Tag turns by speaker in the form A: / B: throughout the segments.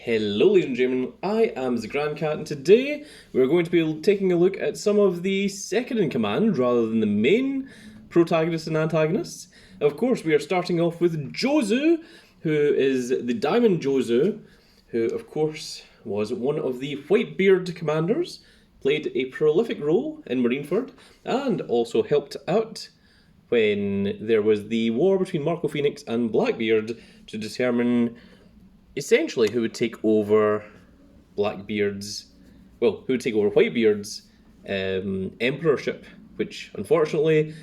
A: Hello ladies and gentlemen, I am the Grand Cat, and today we're going to be taking a look at some of the second-in-command rather than the main protagonists and antagonists. Of course, we are starting off with Jozu, who is the Diamond Jozu, who of course was one of the Whitebeard commanders, played a prolific role in Marineford, and also helped out when there was the war between Marco Phoenix and Blackbeard to determine essentially who would take over Whitebeard's emperorship, which unfortunately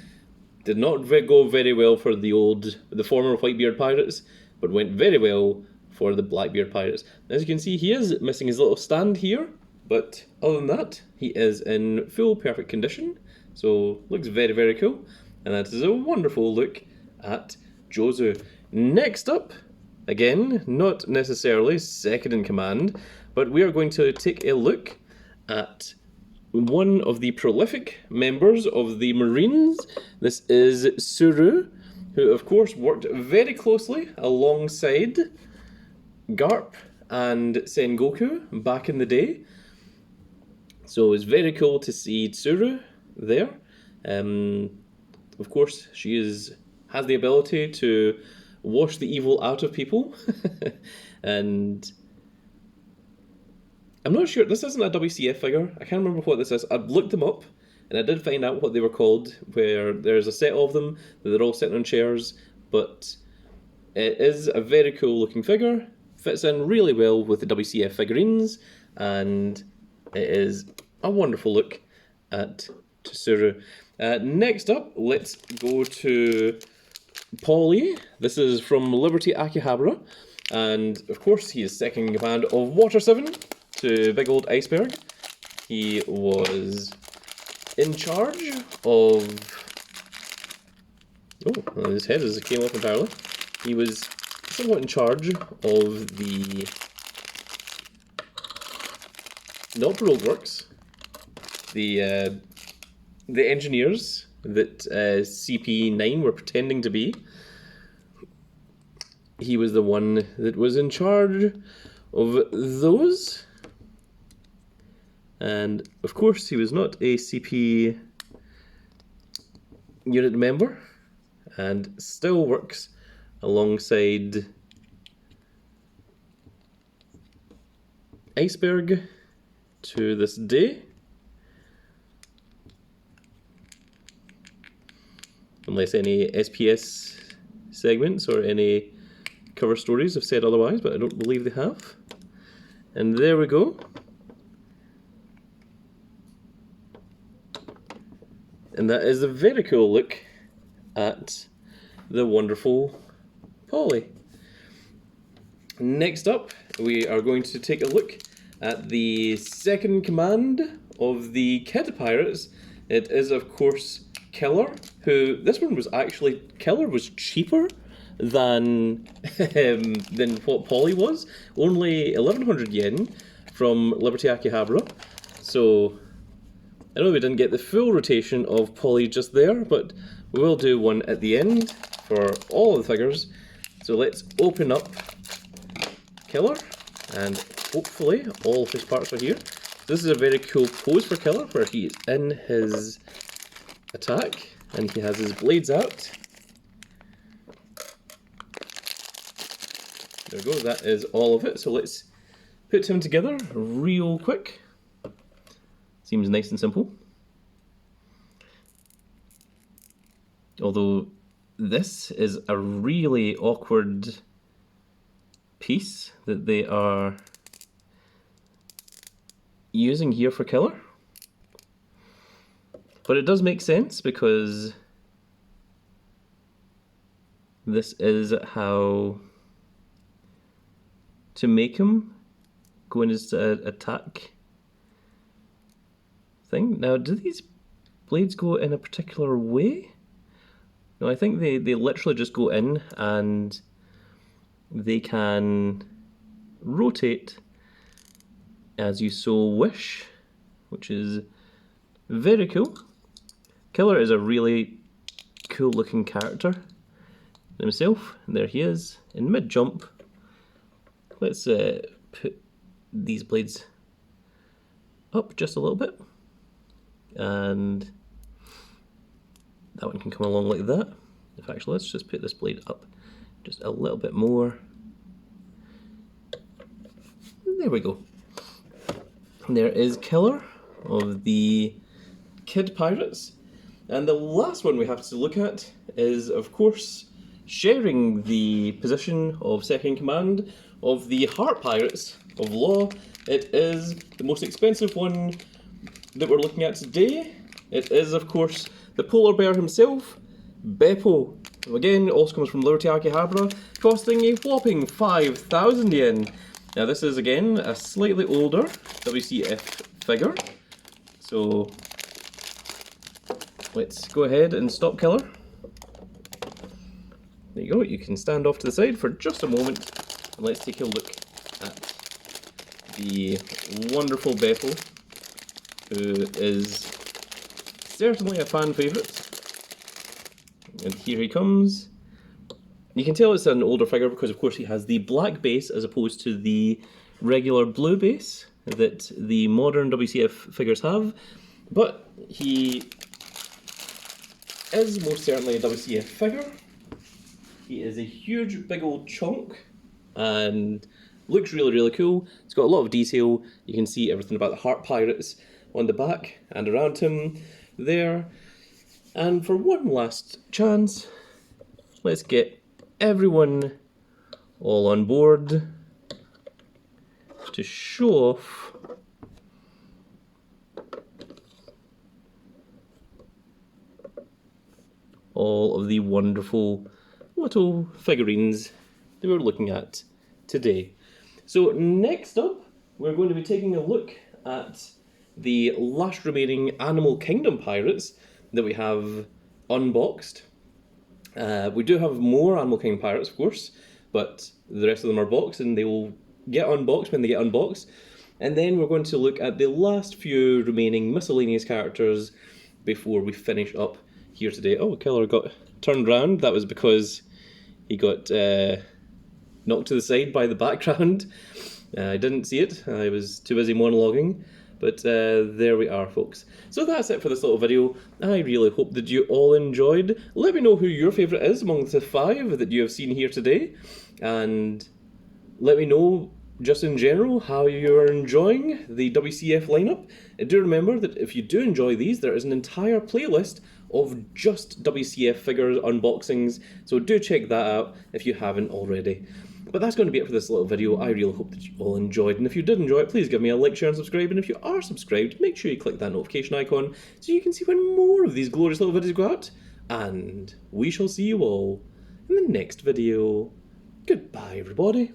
A: did not go very well for the former Whitebeard pirates, but went very well for the Blackbeard pirates. As you can see, he is missing his little stand here, but other than that, he is in full perfect condition, so looks very, very cool. And that is a wonderful look at Jozu. Next up, again, not necessarily second in command, but we are going to take a look at one of the prolific members of the Marines. This is Tsuru, who of course worked very closely alongside Garp and Sengoku back in the day. So it's very cool to see Tsuru there. Of course, she has the ability to wash the evil out of people. And I'm not sure, this isn't a WCF figure. I can't remember what this is. I've looked them up and I did find out what they were called, where there's a set of them that they're all sitting on chairs, but it is a very cool looking figure, fits in really well with the WCF figurines, and it is a wonderful look at Tsuru. Next up, let's go to Paulie. This is from Liberty Akihabara, and of course he is second in command of Water 7 to big old Iceberg. He was in charge of... Oh, his head came off entirely. He was somewhat in charge of the... not Roadworks, the engineers that CP9 were pretending to be. He was the one that was in charge of those. And of course he was not a CP unit member, and still works alongside Iceberg to this day. Unless any SPS segments or any cover stories have said otherwise, but I don't believe they have. And there we go. And that is a very cool look at the wonderful Paulie. Next up, we are going to take a look at the second in command of the Kid Pirates. It is, of course, Killer, who, this one was actually, Killer was cheaper than what Paulie was. Only 1100 yen from Liberty Akihabara. So, I know we didn't get the full rotation of Paulie just there, but we will do one at the end for all of the figures. So let's open up Killer, and hopefully all of his parts are here. This is a very cool pose for Killer, where he is in his attack, and he has his blades out. There we go, that is all of it. So let's put him together real quick. Seems nice and simple. Although this is a really awkward piece that they are using here for Killer. But it does make sense, because this is how to make him go in his attack thing. Now, do these blades go in a particular way? No, I think they literally just go in, and they can rotate as you so wish, which is very cool. Killer is a really cool looking character himself. There he is in mid-jump. Let's put these blades up just a little bit, and that one can come along like that. In fact, let's just put this blade up just a little bit more. There we go. There is Killer of the Kid Pirates. And the last one we have to look at is, of course, sharing the position of second in command of the Heart Pirates of Law. It is the most expensive one that we're looking at today. It is, of course, the polar bear himself, Bepo. Again, it also comes from Liberty Akihabara, costing a whopping 5,000 yen. Now this is, again, a slightly older WCF figure. So let's go ahead and stop Killer. There you go, you can stand off to the side for just a moment, and let's take a look at the wonderful Bepo, who is certainly a fan favourite. And here he comes. You can tell it's an older figure because, of course, he has the black base as opposed to the regular blue base that the modern WCF figures have. But he is most certainly a WCF figure. He is a huge, big old chunk and looks really, really cool. It's got a lot of detail. You can see everything about the Heart Pirates on the back and around him there. And for one last chance, let's get everyone all on board to show off all of the wonderful little figurines that we're looking at today. So next up, we're going to be taking a look at the last remaining Animal Kingdom pirates that we have unboxed. We do have more Animal Kingdom pirates, of course, but the rest of them are boxed and they will get unboxed when they get unboxed. And then we're going to look at the last few remaining miscellaneous characters before we finish up here today. Oh, Killer got turned round. That was because he got knocked to the side by the background. I didn't see it. I was too busy monologuing. But there we are, folks. So that's it for this little video. I really hope that you all enjoyed. Let me know who your favourite is among the 5 that you have seen here today. And let me know, just in general, how you're enjoying the WCF lineup. And do remember that if you do enjoy these, there is an entire playlist of just WCF figures unboxings. So do check that out if you haven't already. But that's going to be it for this little video. I really hope that you all enjoyed, and if you did enjoy it, please give me a like, share and subscribe, and if you are subscribed, make sure you click that notification icon so you can see when more of these glorious little videos go out, and we shall see you all in the next video. Goodbye, everybody.